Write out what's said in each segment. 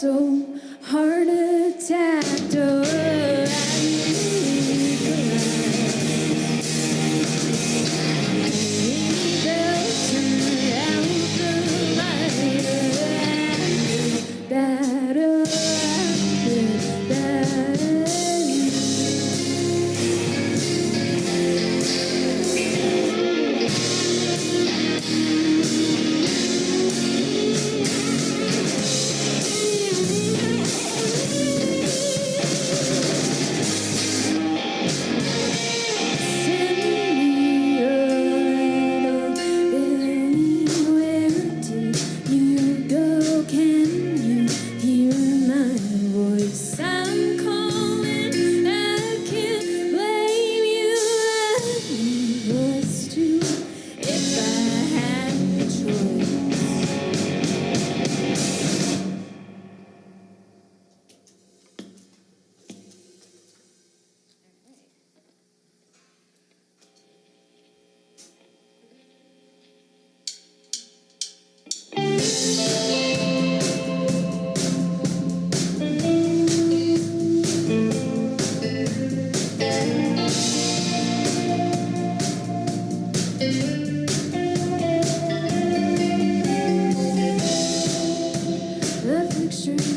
so heart attacked. Oh,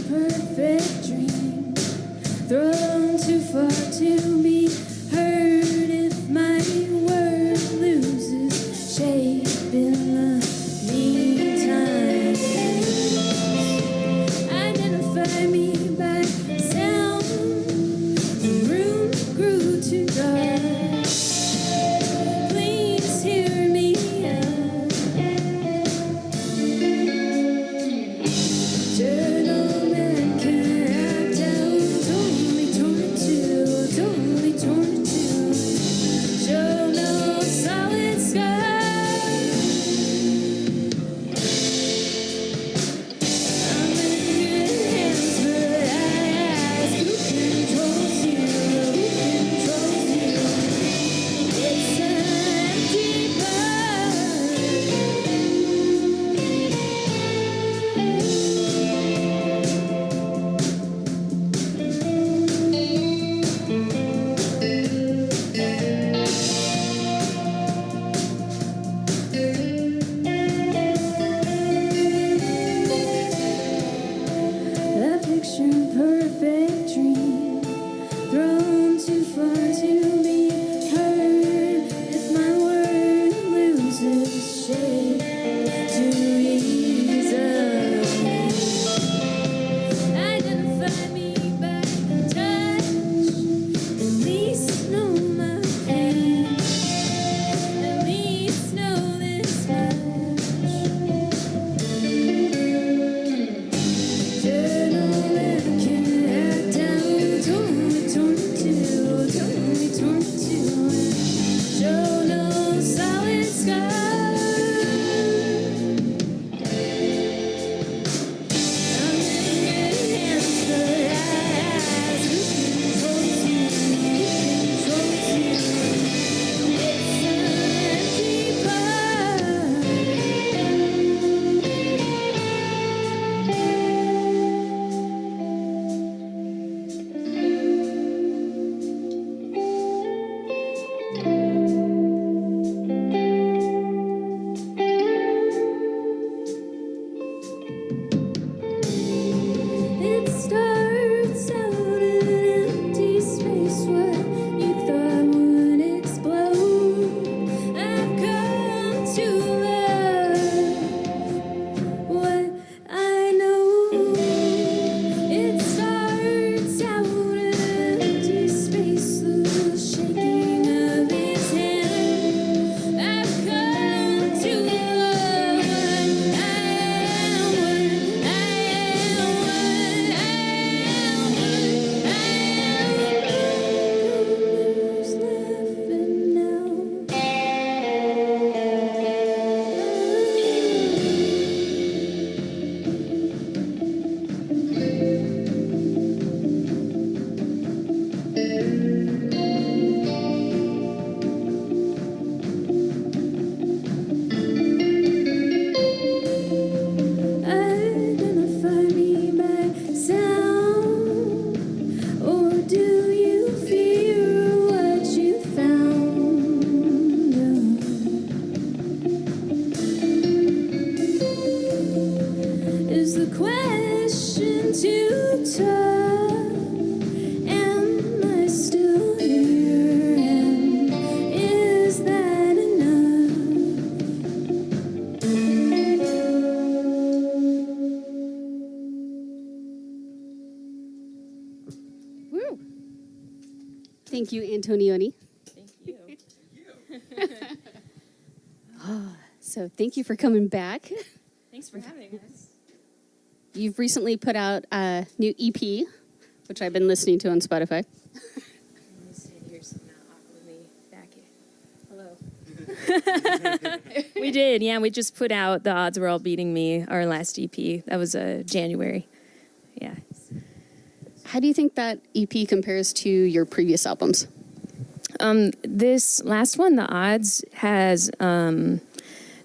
perfect dream thrown too far to be heard. If my word loses shape in the meantime, identify me by sound. The room grew too dark. Please hear me out. Journal man can act out, totally torn too tough? Am I still here? And is that enough? Woo. Thank you, Antonioni. Thank you. So thank you for coming back. Thanks for having us. You've recently put out a new EP, which I've been listening to on Spotify. Let me stand here so I'm not awkwardly back here. Hello. We did, yeah. We just put out The Odds Were All Beating Me, our last EP. That was January. Yeah. How do you think that EP compares to your previous albums? This last one, The Odds, has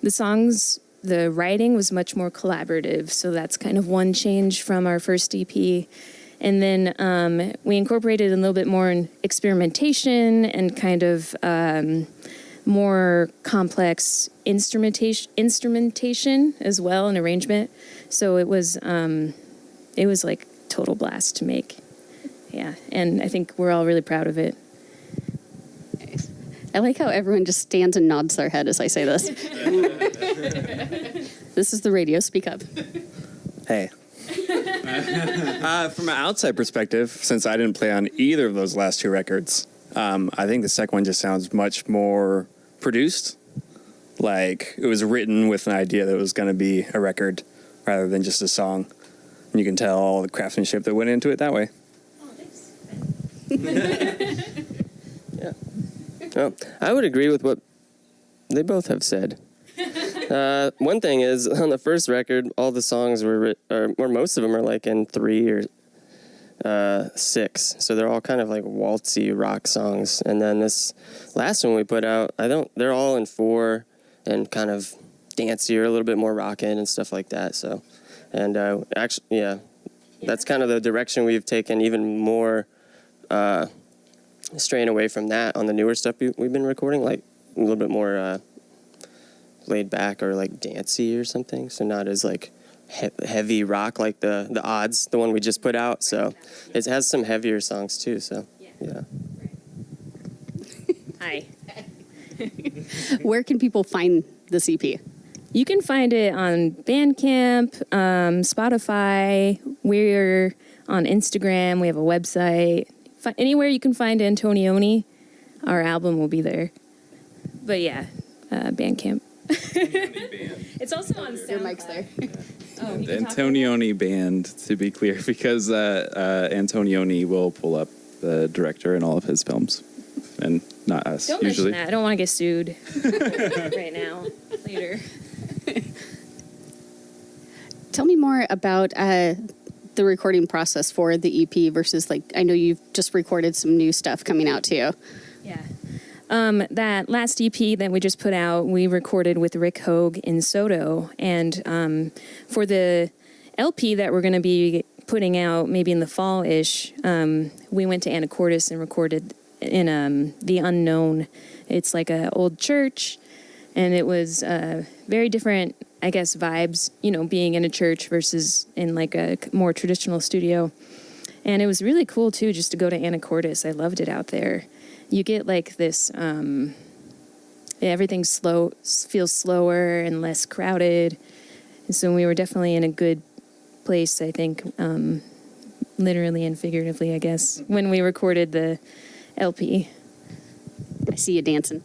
the songs, the writing was much more collaborative. So that's kind of one change from our first EP. And then we incorporated a little bit more in experimentation and kind of more complex instrumentation as well, and arrangement. So it was like total blast to make. Yeah, and I think we're all really proud of it. I like how everyone just stands and nods their head as I say this. This is the radio. Speak up. Hey. From an outside perspective, since I didn't play on either of those last two records, I think the second one just sounds much more produced. Like it was written with an idea that it was going to be a record rather than just a song. And you can tell all the craftsmanship that went into it that way. Oh, thanks. Yeah. Oh, I would agree with what they both have said. One thing is, on the first record, all the songs or most of them are like in 3 or 6. So they're all kind of like waltzy rock songs. And then this last one we put out, they're all in 4 and kind of dancier, a little bit more rockin' and stuff like that. So, and actually, yeah, that's kind of the direction we've taken, even more straying away from that on the newer stuff we've been recording, like a little bit more laid back or like dancey or something. So not as like heavy rock like the Odds, the one we just put out. So it has some heavier songs too. So yeah. Hi. Where can people find this EP? You can find it on Bandcamp, Spotify. We're on Instagram. We have a website. Anywhere you can find Antonioni, our album will be there. But yeah, Bandcamp. It's also on SoundCloud. Your mic's there. Oh, The Antonioni Band, to be clear, because Antonioni will pull up the director in all of his films, and not us, Don't usually. mention that. I don't want to get sued right now. Later. Tell me more about the recording process for the EP versus, like, I know you've just recorded some new stuff coming out too. Yeah. That last EP that we just put out, we recorded with Rick Hogue in Soto. And for the LP that we're going to be putting out maybe in the fall-ish, we went to Anacortes and recorded in The Unknown. It's like an old church, and it was very different, I guess, vibes, you know, being in a church versus in like a more traditional studio. And it was really cool, too, just to go to Anacortes. I loved it out there. You get like this, everything feels slower and less crowded. And so we were definitely in a good place, I think, literally and figuratively, I guess, when we recorded the LP. I see you dancing.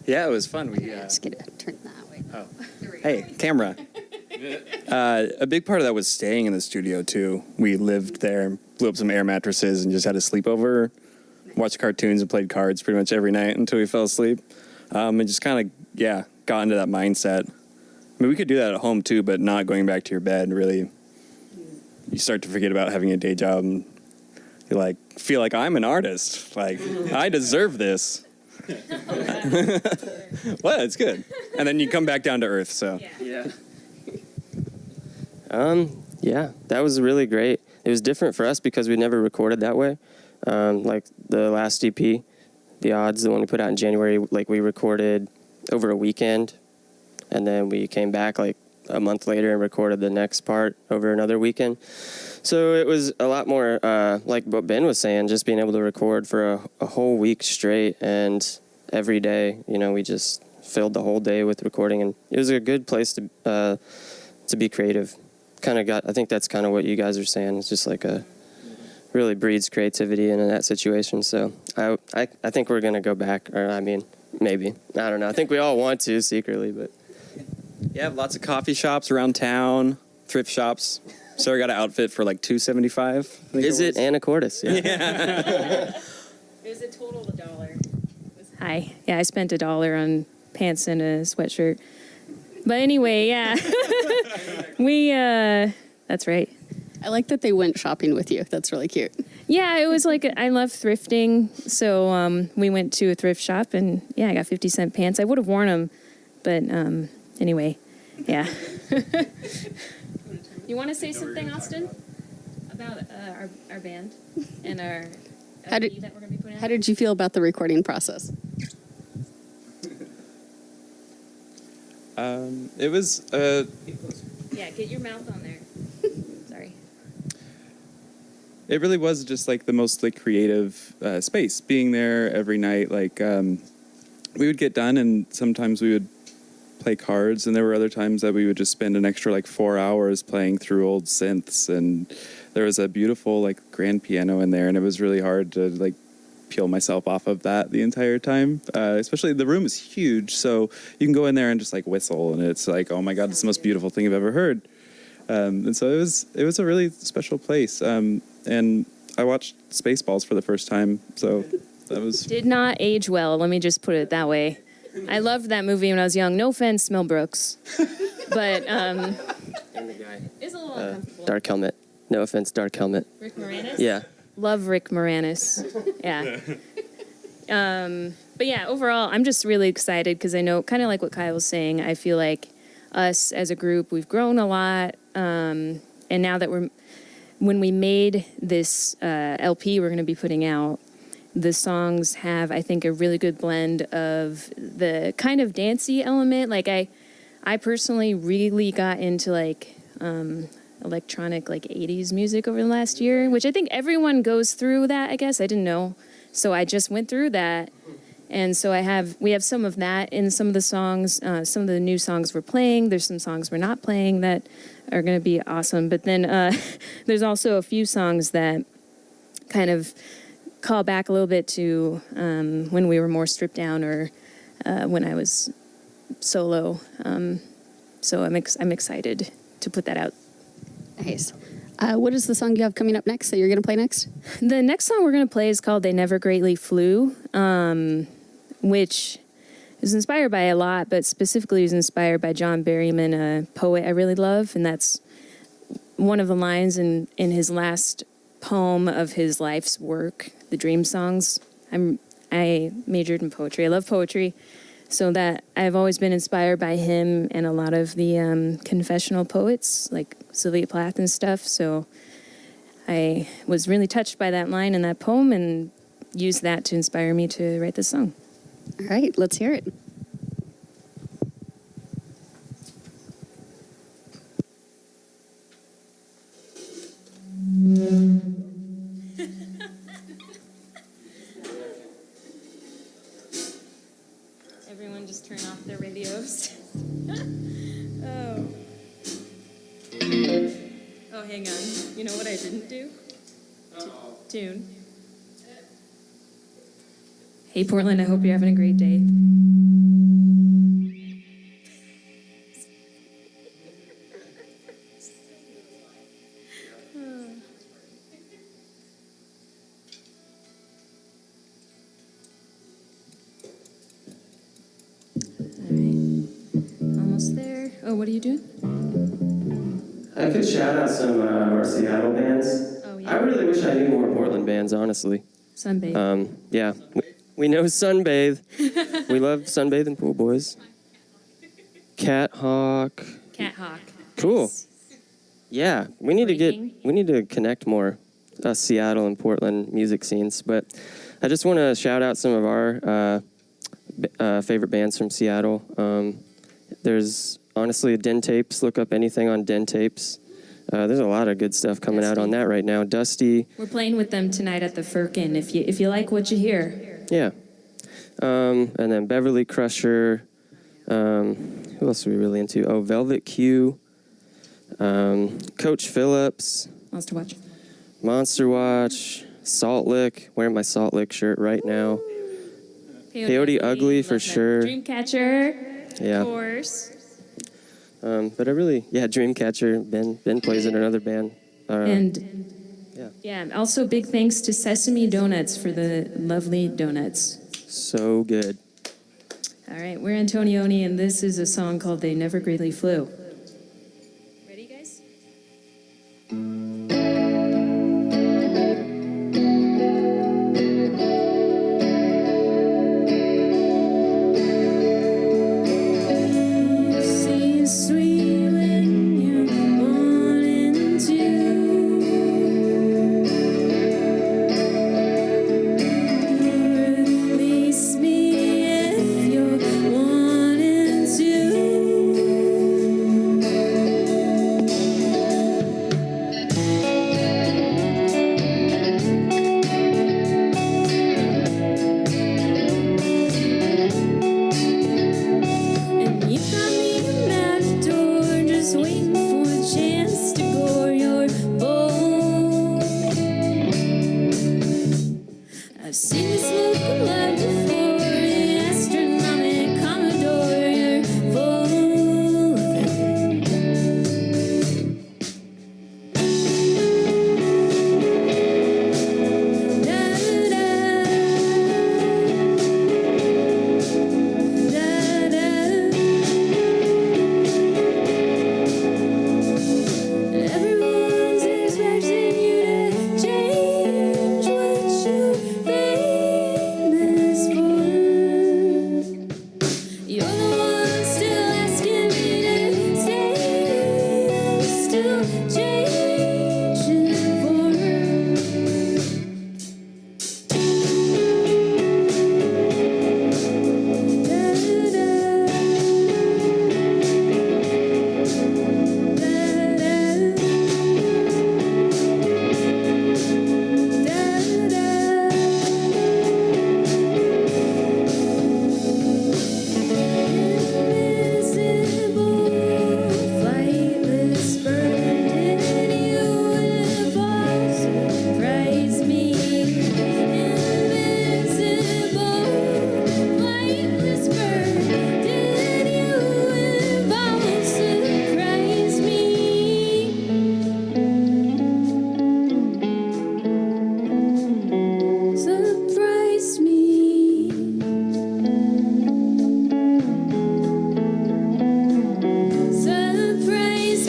Yeah, it was fun. We Just get it turned that way. Oh. Hey, camera. A big part of that was staying in the studio, too. We lived there, blew up some air mattresses, and just had a sleepover. Watched cartoons and played cards pretty much every night until we fell asleep. And just kind of, got into that mindset. I mean, we could do that at home, too, but not going back to your bed, really. You start to forget about having a day job, and you, like, feel like I'm an artist. Like, I deserve this. Well, it's good. And then you come back down to earth, so. Yeah, that was really great. It was different for us because we never recorded that way. Like the last EP, The Odds, the one we put out in January, like we recorded over a weekend, and then we came back like a month later and recorded the next part over another weekend. So it was a lot more like what Ben was saying, just being able to record for a whole week straight, and every day, we just filled the whole day with recording, and it was a good place to be creative. I think that's kind of what you guys are saying. It's just like really breeds creativity in that situation. So I think we're gonna go back, or maybe, I don't know. I think we all want to secretly, but Yeah, lots of coffee shops around town, thrift shops. Sarah got an outfit for like $275. visit Anacortes. Yeah. It was a total of $1. Hi. Yeah, I spent $1 on pants and a sweatshirt. But anyway, yeah. That's right. I like that they went shopping with you. That's really cute. Yeah, it was like, I love thrifting. So we went to a thrift shop and I got 50-cent pants. I would have worn them, but anyway, yeah. You want to say something, Austin, about our band and our LP that we're going to be putting out? How did you feel about the recording process? It was Yeah, get your mouth on there. Sorry. it really was just like the most like creative space. Being there every night, like we would get done, and sometimes we would play cards, and there were other times that we would just spend an extra like 4 hours playing through old synths, and there was a beautiful like grand piano in there, and it was really hard to like peel myself off of that the entire time. Especially the room is huge, so you can go in there and just like whistle, and it's like, oh my god, it's the most beautiful thing I've ever heard. And so it was a really special place. And I watched Spaceballs for the first time, so that was Did not age well, let me just put it that way. I loved that movie when I was young. No offense, Mel Brooks. But And the guy, it's a little uncomfortable. Dark Helmet. No offense, Dark Helmet. Rick Moranis? Yeah. Love Rick Moranis. Yeah. But yeah, overall, I'm just really excited because I know, kind of like what Kyle was saying, I feel like us as a group, we've grown a lot. And now that when we made this LP we're going to be putting out, the songs have, I think, a really good blend of the kind of dancey element. Like I personally really got into like electronic like 80s music over the last year, which I think everyone goes through that, I guess. I didn't know. So I just went through that. And so we have some of that in some of the songs. Some of the new songs we're playing. There's some songs we're not playing that are going to be awesome. But then there's also a few songs that kind of call back a little bit to when we were more stripped down, or when I was solo. So I'm excited to put that out. Nice. What is the song you have coming up next that you're going to play next? The next song we're going to play is called They Never Greatly Flew, which is inspired by a lot, but specifically is inspired by John Berryman, a poet I really love. And that's one of the lines in his last poem of his life's work, The Dream Songs. I majored in poetry. I love poetry. So that I've always been inspired by him and a lot of the confessional poets like Sylvia Plath and stuff. So I was really touched by that line in that poem and used that to inspire me to write this song. All right, let's hear it. Everyone just turn off their radios. Oh, hang on. You know what I didn't do? Tune. Hey, Portland, I hope you're having a great day. Almost there. Oh, what are you doing? I could shout out some of our Seattle bands. Oh, yeah. I really wish I knew more Portland bands, honestly. Sunbathe. Yeah, we know Sunbathe. We love Sunbathe and Pool Boys. Cat Hawk. Cat Hawk. Cool. Nice. Yeah, we need to connect more Seattle and Portland music scenes. But I just want to shout out some of our favorite bands from Seattle. There's honestly, Den Tapes. Look up anything on Den Tapes. There's a lot of good stuff coming out on that right now. Dusty. We're playing with them tonight at the Firkin. If you like what you hear. Yeah. And then Beverly Crusher. Who else are we really into? Oh, Velvet Q. Coach Phillips. Monster Watch. Monster Watch. Salt Lick. Wearing my Salt Lick shirt right now. Peyote Ugly for sure. Dreamcatcher. Yeah. Of course. But Dreamcatcher. Ben plays in another band. Yeah. Also, big thanks to Sesame Donuts for the lovely donuts. So good. All right, we're Antonioni, and this is a song called "They Never Greatly Flew." Ready, guys? I've seen this look of love before, the astronomic Commodore, you're full of it. Everyone's expecting you to change what you're famous for. You're the one still asking me to stay. I'm still changing for invisible, flightless bird, did you ever surprise me? Invisible, flightless bird, did you ever surprise me? Surprise me. Surprise me.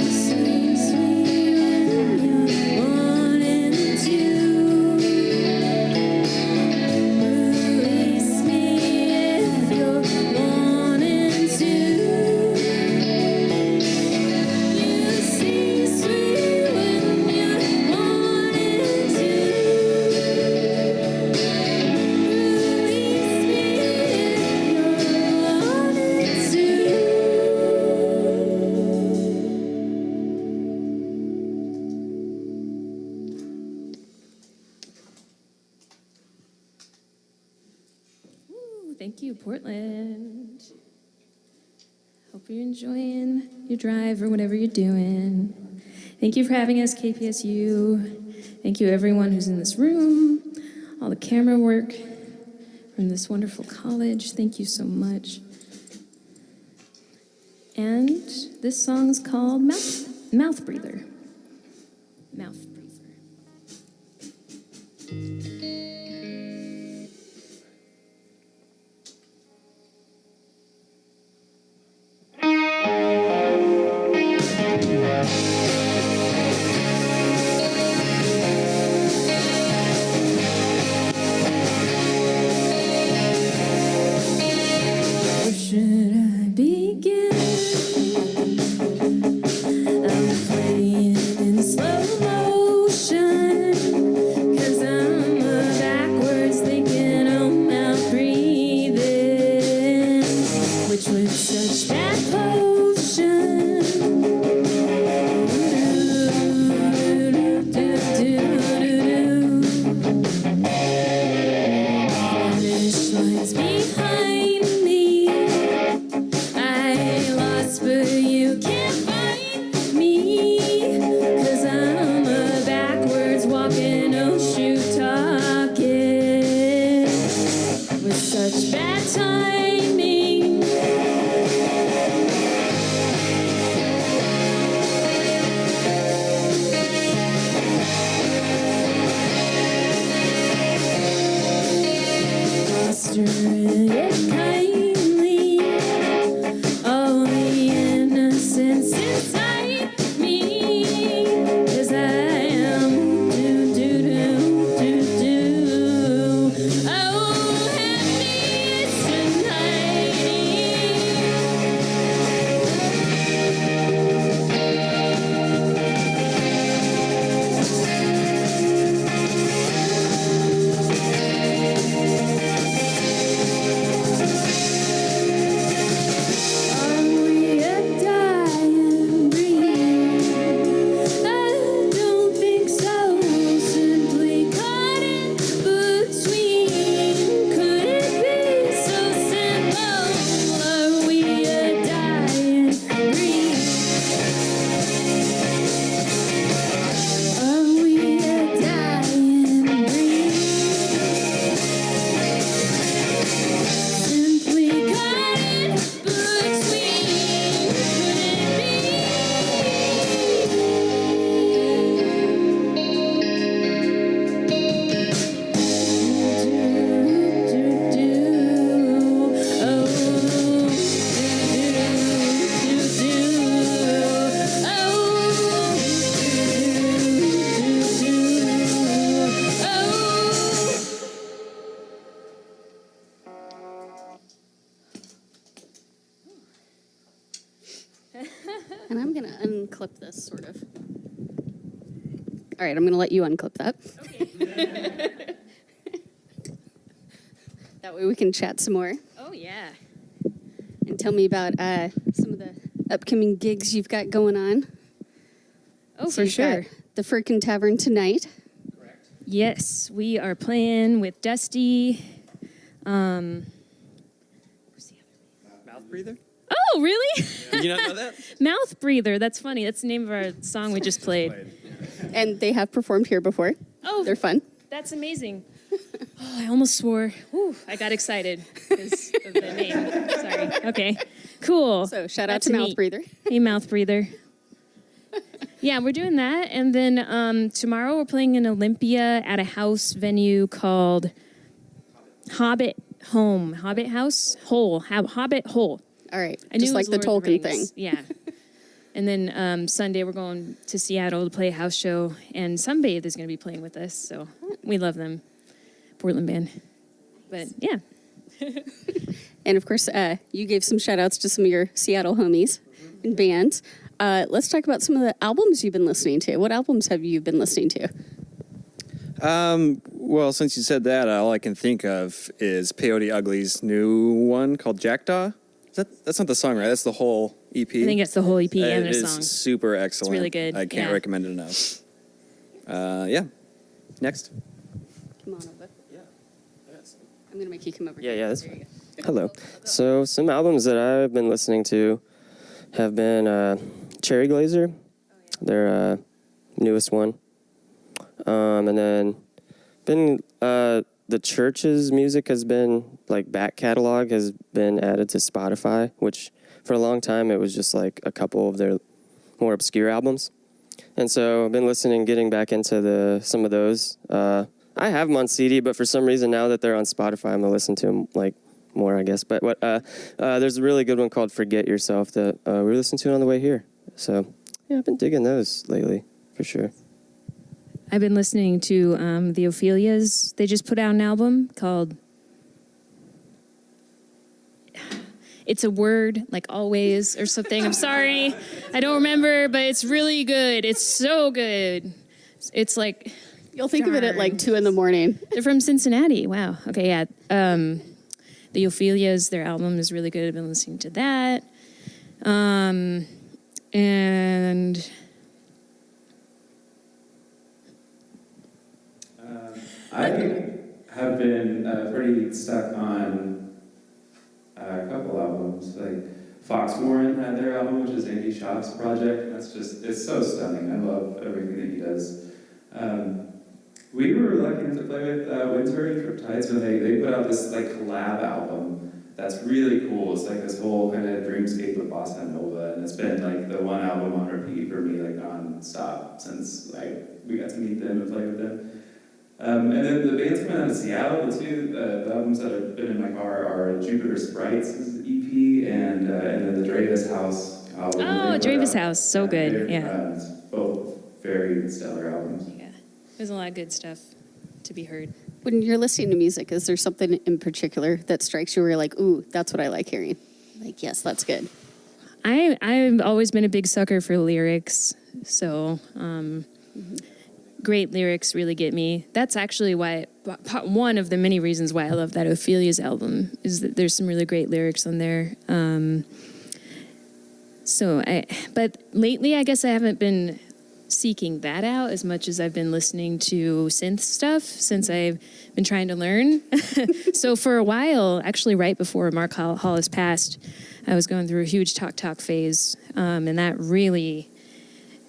Sweet, sweet when you're wanting to. Release me if you're wanting to. You see sweet when you're wanting to. Release me if you're wanting to. Ooh, thank you, Portland. Hope you're enjoying your drive or whatever you're doing. Thank you for having us, KPSU. Thank you, everyone who's in this room, all the camera work from this wonderful college. Thank you so much. And this song's called Mouth Breather. Mouth Breather. Where should I begin? this, sort of. All right, I'm going to let you unclip that. Okay. That way we can chat some more. Oh, yeah. And tell me about some of the upcoming gigs you've got going on. Oh, So for you've sure. got the Firkin Tavern tonight. Yes, we are playing with Dusty. Who's the other? Mouth breather? Oh, really? Did you not know that? Mouth Breather. That's funny. That's the name of our song we just played. And they have performed here before. Oh, They're fun. That's amazing. Oh, I almost swore. Whew, I got excited because of the name. Sorry. Okay. Cool. So shout out That's to Mouth neat. Breather. Hey, Mouth Breather. Yeah, we're doing that. And then tomorrow we're playing in Olympia at a house venue called Hobbit Home. Hobbit House? Hole. Hobbit Hole. All right. I knew Just it like was the Lord of Tolkien thing. Rings. Yeah. And then Sunday we're going to Seattle to play a house show, and Sunbathe is going to be playing with us, so we love them. Portland band. But yeah. And of course, you gave some shout outs to some of your Seattle homies and bands. Let's talk about some of the albums you've been listening to. What albums have you been listening to? Well, since you said that, all I can think of is Peyote Ugly's new one called Jackdaw. That's not the song, right? That's the whole EP. I think it's the whole EP and It the is song. super excellent. really good, I can't yeah. recommend it enough. Yeah. Next. Come on over. I'm going to make you come over. Yeah, here. yeah, that's There you fine. go. Hello. So some albums that I've been listening to have been Cherry Glazer, their newest one, and then been the church's music has been like back catalog has been added to Spotify, which for a long time it was just like a couple of their more obscure albums, and so I've been listening, getting back into some of those. I have them on CD, but for some reason now that they're on Spotify, I'm gonna listen to them like more, I guess. But there's a really good one called "Forget Yourself" that we were listening to on the way here. So yeah, I've been digging those lately for sure. I've been listening to the Ophelias. They just put out an album called It's a Word, like Always or something. I'm sorry. I don't remember, but it's really good. It's so good. It's like, You'll think of it at like 2 a.m. they're from Cincinnati. Wow. Okay, yeah. The Ophelias, their album is really good. I've been listening to that. And I have been pretty stuck on a couple albums. Like Foxwarren had their album, which is Andy Schaaf's project. It's so stunning. I love everything that he does. We were lucky enough to play with Winter and Triptides when they put out this like collab album that's really cool. It's like this whole kind of dreamscape of Bossa Nova, and it's been like the one album on repeat for me, like non-stop since we got to meet them and play with them. And then the bands coming out of Seattle, the albums that have been in my car are Jupiter Sprites' EP and then the Dravis House album. Oh, Dravis House, so good, yeah. Both very stellar albums. yeah, there's a lot of good stuff to be heard. When you're listening to music, is there something in particular that strikes you where you're like, ooh, that's what I like hearing? Like, yes, that's good. I've always been a big sucker for lyrics, so great lyrics really get me. That's actually why one of the many reasons why I love that Ophelia's album is that there's some really great lyrics on there. But lately, I guess I haven't been seeking that out as much as I've been listening to synth stuff since I've been trying to learn. So for a while, actually right before Mark Hollis passed, I was going through a huge talk phase, and that really,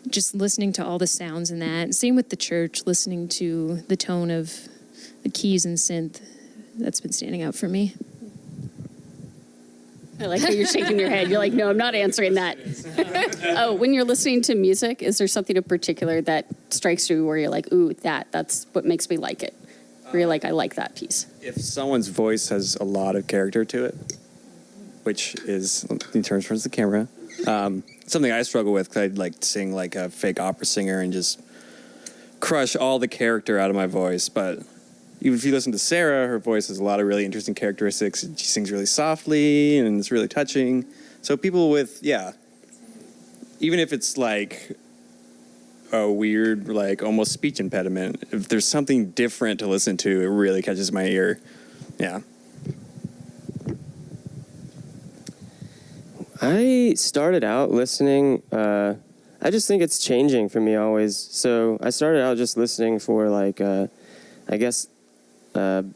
just listening to all the sounds in that. Same with the church, listening to the tone of the keys and synth, that's been standing out for me. I like how you're shaking your head. You're like, no, I'm not answering that. Oh, when you're listening to music, is there something in particular that strikes you where you're like, ooh, that's what makes me like it? Where you're like, I like that piece. If someone's voice has a lot of character to it, which is, in terms towards the camera, something I struggle with because I'd like to sing like a fake opera singer and just crush all the character out of my voice. But even if you listen to Sarah, her voice has a lot of really interesting characteristics. She sings really softly and it's really touching. So people with, even if it's like a weird, like almost speech impediment. If there's something different to listen to, it really catches my ear. Yeah. I started out listening. I just think it's changing for me always. So I started out just listening for like, I guess,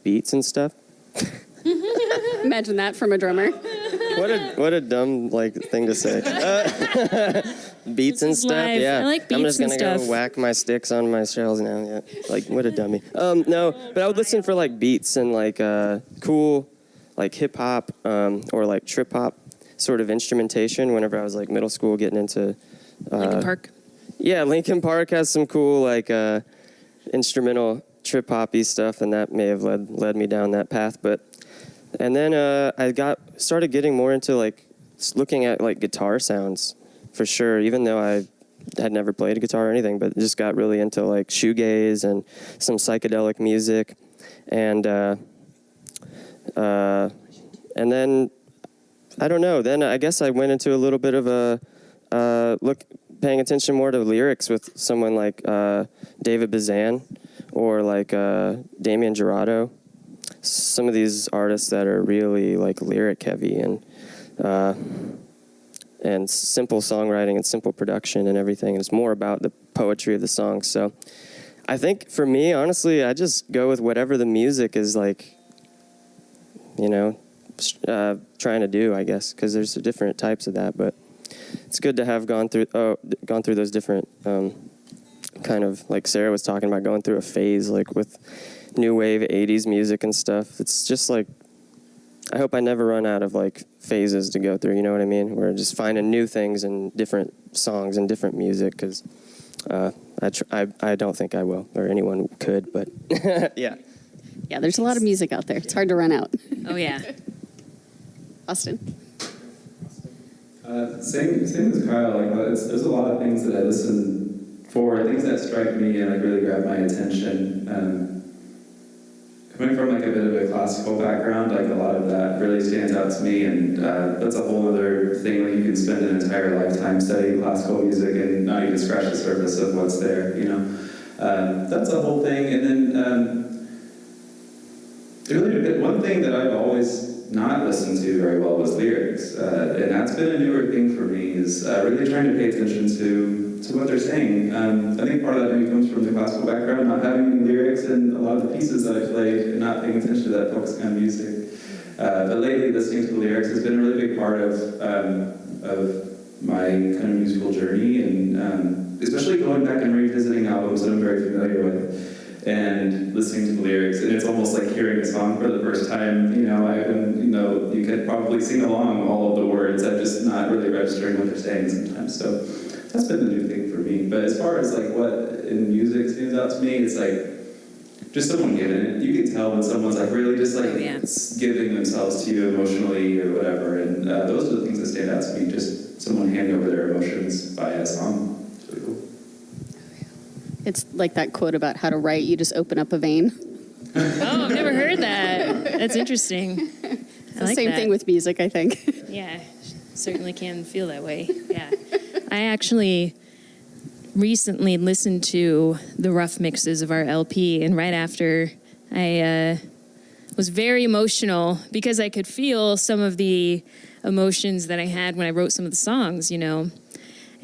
beats and stuff. Imagine that from a drummer. What a dumb like thing to say. Beats and stuff. live. Yeah, I like I'm beats just gonna and go stuff. whack my sticks on my shells now. Yeah, like what a dummy. No, but I would listen for like beats and like cool, like hip hop or like trip hop sort of instrumentation. Whenever I was like middle school, getting into Linkin Park. Yeah, Linkin Park has some cool like instrumental trip hoppy stuff, and that may have led me down that path. And then I started getting more into like looking at like guitar sounds for sure. Even though I had never played a guitar or anything, but just got really into like shoegaze and some psychedelic music, and then I don't know. Then I guess I went into a little bit of a paying attention more to lyrics with someone like David Bazan or like Damien Jurado. Some of these artists that are really like lyric heavy and simple songwriting and simple production and everything. It's more about the poetry of the songs. So I think for me, honestly, I just go with whatever the music is like, you know, trying to do, I guess, because there's different types of that. But it's good to have gone through those different kind of, like Sarah was talking about, going through a phase like with new wave 80s music and stuff. It's just like, I hope I never run out of like phases to go through, you know what I mean? Where just finding new things and different songs and different music, because I don't think I will, or anyone could, but yeah. Yeah, there's a lot of music out there. It's hard to run out. Oh yeah. Austin? Same as Kyle. Like, there's a lot of things that I listen for, things that strike me and like really grab my attention. Coming from like a bit of a classical background, like a lot of that really stands out to me, and that's a whole other thing. Like you can spend an entire lifetime studying classical music and not even scratch the surface of what's there. You know, that's a whole thing. And then really, one thing that I've always not listened to very well was lyrics, and that's been a newer thing for me. Is really trying to pay attention to what they're saying. I think part of that maybe comes from the classical background, not having any lyrics in a lot of the pieces that I played, and not paying attention to that, focusing on music. But lately, listening to the lyrics has been a really big part of my kind of musical journey, and especially going back and revisiting albums that I'm very familiar with, and listening to the lyrics, and it's almost like hearing a song for the first time. You could probably sing along all of the words. I'm just not really registering what they're saying sometimes. So that's been the new thing for me. But as far as like what in music stands out to me, it's like just someone giving it. You can tell when someone's like really just like giving themselves to you emotionally or whatever. And those are the things that stand out to me. Just someone handing over their emotions by a song. It's really cool. It's like that quote about how to write, you just open up a vein. Oh, I've never heard that. That's interesting. It's the same thing with music, I think. Yeah, certainly can feel that way. Yeah. I actually recently listened to the rough mixes of our LP, and right after I was very emotional because I could feel some of the emotions that I had when I wrote some of the songs, you know.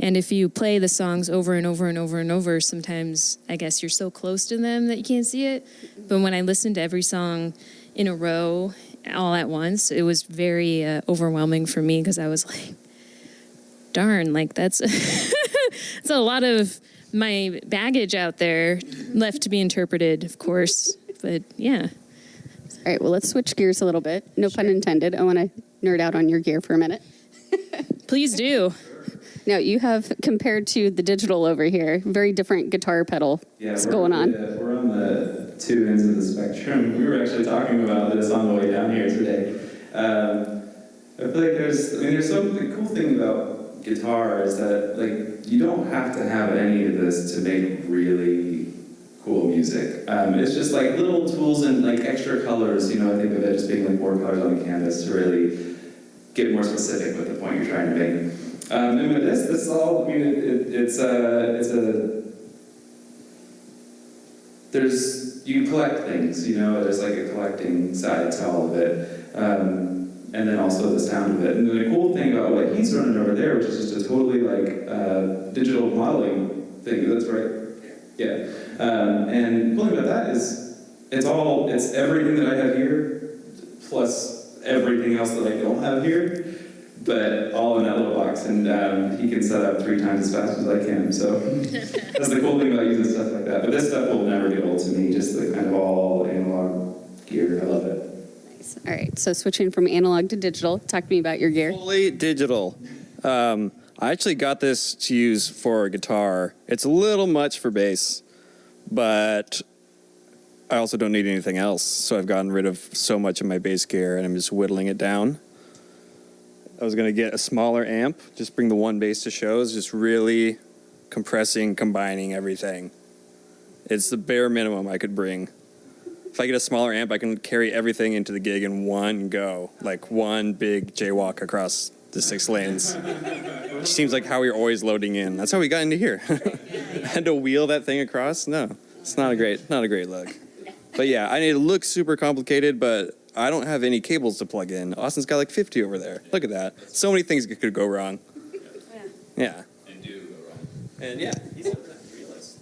And if you play the songs over and over and over and over, sometimes I guess you're so close to them that you can't see it. But when I listened to every song in a row all at once, it was very overwhelming for me, because I was like, darn, like that's it's a lot of my baggage out there left to be interpreted, of course. But yeah. All right, well, let's switch gears a little bit. No pun intended. I want to nerd out on your gear for a minute. Please do. Now, you have, compared to the digital over here, very different guitar pedal going on. We're on the two ends of the spectrum. We were actually talking about this on the way down here today. I feel like there's some the cool thing about guitar is that like you don't have to have any of this to make really cool music. It's just like little tools and like extra colors. You know, I think of it just being like more colors on the canvas to really get more specific with the point you're trying to make. And with this is all. I mean, it's a you collect things, there's like a collecting side to all of it. And then also the sound of it. And the cool thing about what he's running over there, which is just a totally like digital modeling thing, that's right? Yeah. And the cool thing about that is it's everything that I have here, plus everything else that I don't have here, but all in that little box. And he can set up 3 times as fast as I can. So that's the cool thing about using stuff like that. But this stuff will never get old to me, just the kind of all analog gear. I love it. All right, so switching from analog to digital, talk to me about your gear. Fully digital. I actually got this to use for guitar. It's a little much for bass, but I also don't need anything else. So I've gotten rid of so much of my bass gear, and I'm just whittling it down. I was going to get a smaller amp, just bring the one bass to shows, just really compressing, combining everything. It's the bare minimum I could bring. If I get a smaller amp, I can carry everything into the gig in one go, like one big jaywalk across the 6 lanes. Which seems like how we're always loading in. That's how we got into here. Had to wheel that thing across? No, it's not a great look. But yeah, I need to look super complicated, but I don't have any cables to plug in. Austin's got like 50 over there. Look at that. So many things could go wrong. Yeah. And do go wrong. And yeah, he's a realist.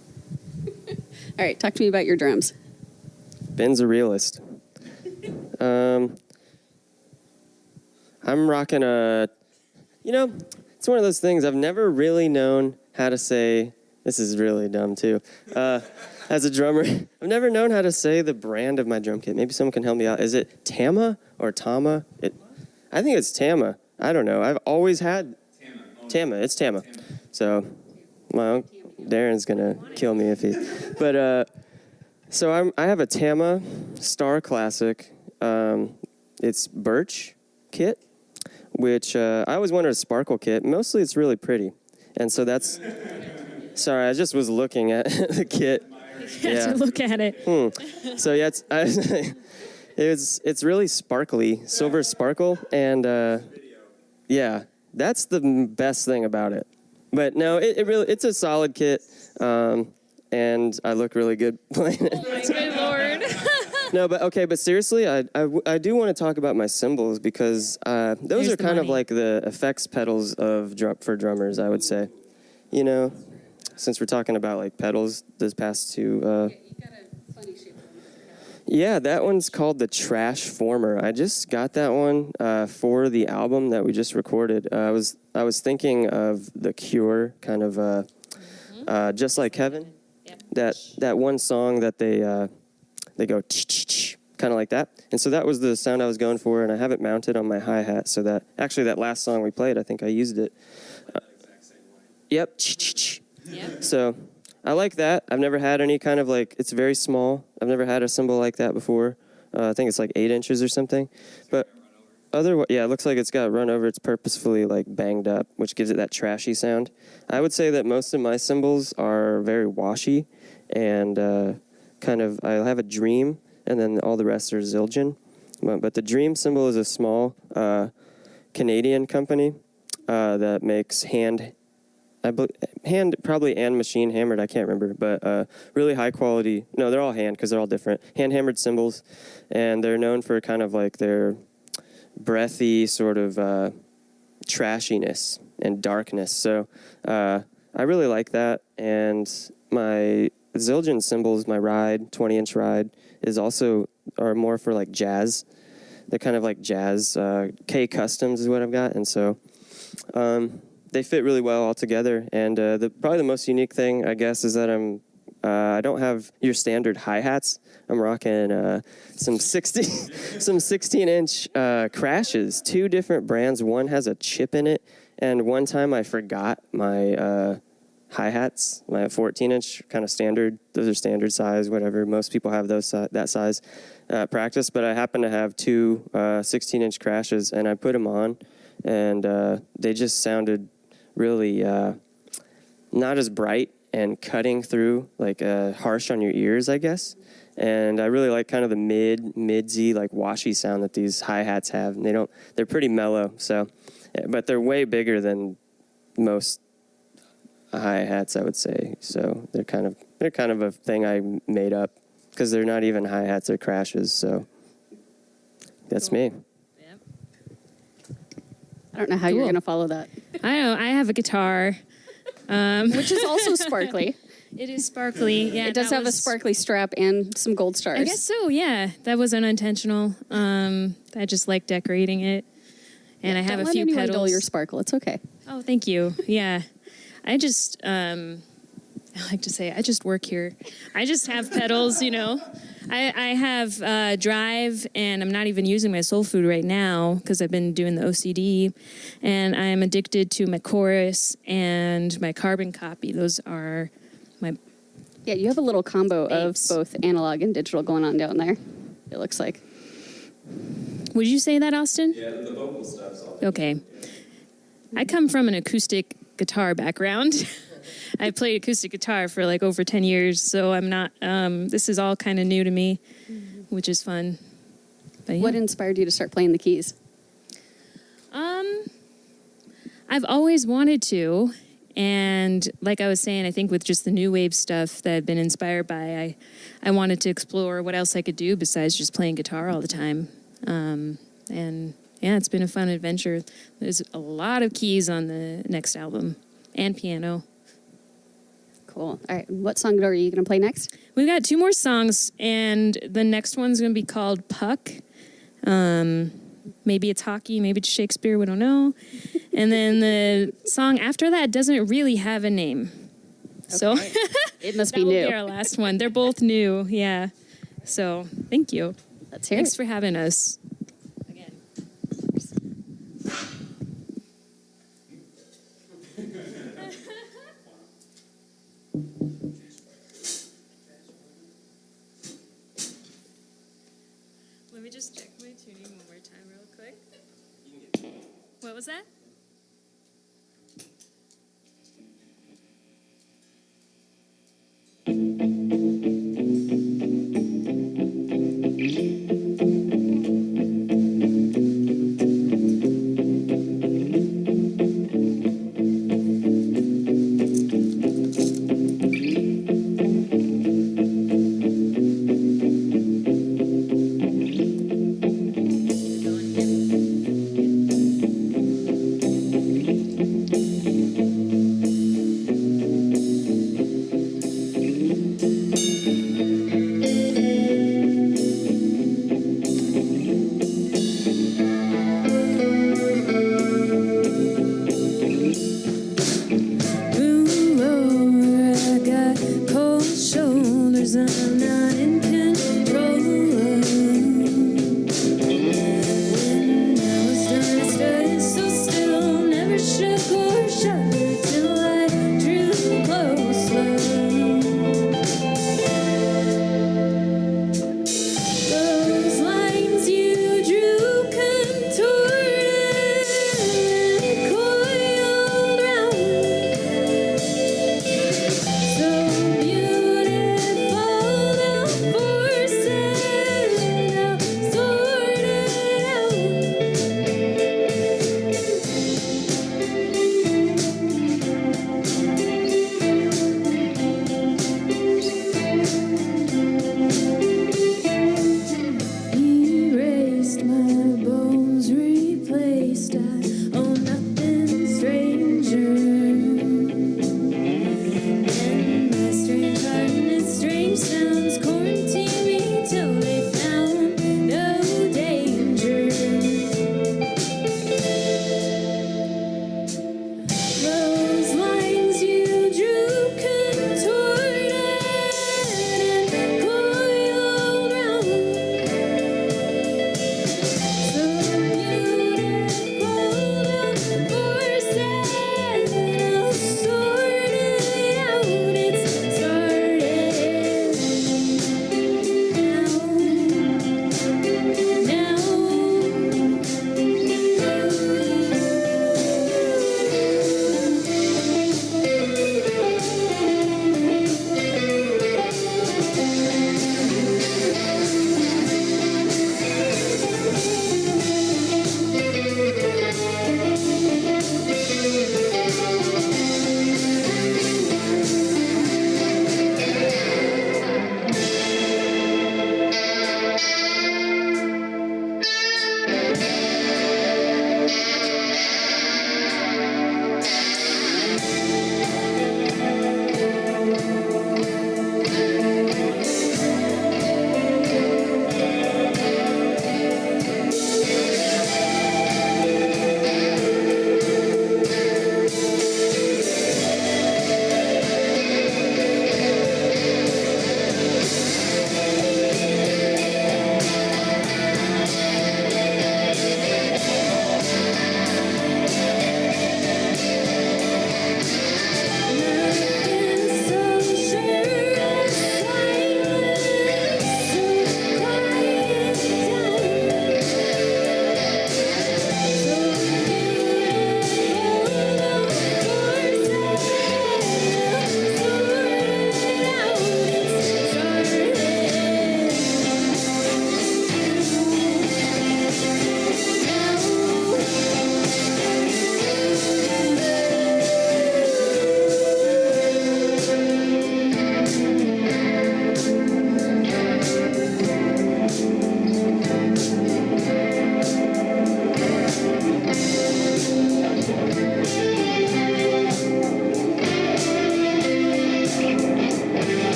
All right, talk to me about your drums. Ben's a realist. I'm rocking it's one of those things I've never really known how to say. This is really dumb too. As a drummer, I've never known how to say the brand of my drum kit. Maybe someone can help me out. Is it Tama or Tama? I think it's Tama. I don't know. I've always had Tama. It's Tama. So, well, Darren's gonna kill me if he. But so I have a Tama Star Classic. It's birch kit, which I always wanted a sparkle kit. Mostly, it's really pretty, and so that's. Sorry, I just was looking at the kit. Yeah. Look at it. So yeah, it's really sparkly, silver sparkle, and yeah, that's the best thing about it. But no, it's a solid kit, and I look really good playing it. Oh my good lord. No, but seriously, I do want to talk about my cymbals because those Here's are the kind of money. like the effects pedals for drummers, I would say. Since we're talking about like pedals, this past 2. You got a funny shape one. Yeah, that one's called the Trash Former. I just got that one for the album that we just recorded. I was thinking of The Cure, kind of Just Like Heaven. Yep. That one song that they go kind of like that. And so that was the sound I was going for, and I have it mounted on my hi-hat so that actually that last song we played, I think I used it. Yep. Yep. So I like that. I've never had any kind of like, it's very small. I've never had a cymbal like that before. I think it's like 8 inches or something. But otherwise, yeah, it looks like it's got run over. It's purposefully like banged up, which gives it that trashy sound. I would say that most of my cymbals are very washy and kind of, I have a Dream and then all the rest are Zildjian. But the Dream cymbal is a small Canadian company that makes hand probably and machine hammered, I can't remember, but really high quality. No, they're all hand because they're all different. Hand hammered cymbals, and they're known for kind of like their breathy sort of trashiness and darkness. So I really like that. And my Zildjian cymbals, my ride, 20-inch ride, are more for like jazz. They're kind of like jazz. K Customs is what I've got, and so. They fit really well all together, and probably the most unique thing, I guess, is that I don't have your standard hi-hats. I'm rocking some 16-inch crashes, 2 different brands. One has a chip in it, and one time I forgot my hi-hats, my 14-inch kind of standard. Those are standard size, whatever. Most people have those that size practice, but I happen to have 2 16-inch crashes, and I put them on, and they just sounded really not as bright and cutting through, like harsh on your ears, I guess. And I really like kind of the midsy, like washy sound that these hi-hats have. And they're pretty mellow, so, but they're way bigger than most hi-hats, I would say. So they're kind of They're kind of a thing I made up because they're not even hi-hats or crashes. So that's me. I don't know how you're going to follow that. I know. I have a guitar. Which is also sparkly. It is sparkly. Yeah, It does have a sparkly strap and some gold stars. I guess so. Yeah, that was unintentional. I just like decorating it, and I have Don't a let few anyone dull petals. your sparkle. It's okay. Oh, thank you. Yeah, I just I like to say I just work here. I just have petals. I have drive, and I'm not even using my soul food right now because I've been doing the OCD, and I am addicted to my chorus and my carbon copy. Those are my. Yeah, you have a little combo Babes. of both analog and digital going on down there. It looks like. Would you say that, Austin? Yeah, the vocal stuff's all. Okay. I come from an acoustic guitar background. I played acoustic guitar for like over 10 years, so I'm not, this is all kind of new to me, which is fun. But yeah. What inspired you to start playing the keys? I've always wanted to, and like I was saying, I think with just the new wave stuff that I've been inspired by, I wanted to explore what else I could do besides just playing guitar all the time. And yeah, it's been a fun adventure. There's a lot of keys on the next album and piano. Cool. All right. What song are you going to play next? We've got 2 more songs, and the next one's going to be called Puck. Maybe it's hockey, maybe it's Shakespeare, we don't know. And then the song after that doesn't really have a name. So It must that be will new. be our last one. They're both new, yeah. So thank you. Let's hear Thanks it. for having us. Again. Let me just check my tuning one more time real quick. What was that?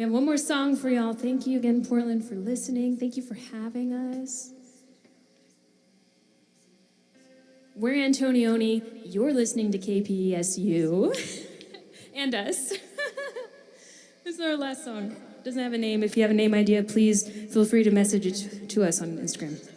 We have one more song for y'all. Thank you again, Portland, for listening. Thank you for having us. We're Antonioni. You're listening to KPSU and us. This is our last song. Doesn't have a name. If you have a name idea, please feel free to message it to us on Instagram.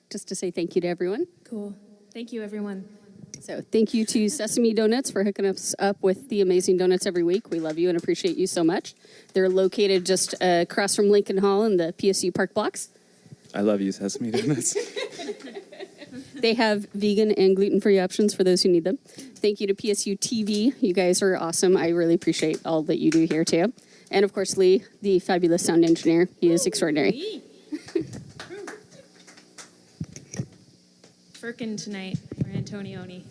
Just to say thank you to everyone. Cool. Thank you, everyone. So thank you to Sesame Donuts for hooking us up with the amazing donuts every week. We love you and appreciate you so much. They're located just across from Lincoln Hall in the PSU Park blocks. I love you, Sesame Donuts. They have vegan and gluten-free options for those who need them. Thank you to PSU TV. You guys are awesome. I really appreciate all that you do here, too. And, of course, Lee, the fabulous sound engineer. He is extraordinary. Firkin tonight for Antonioni.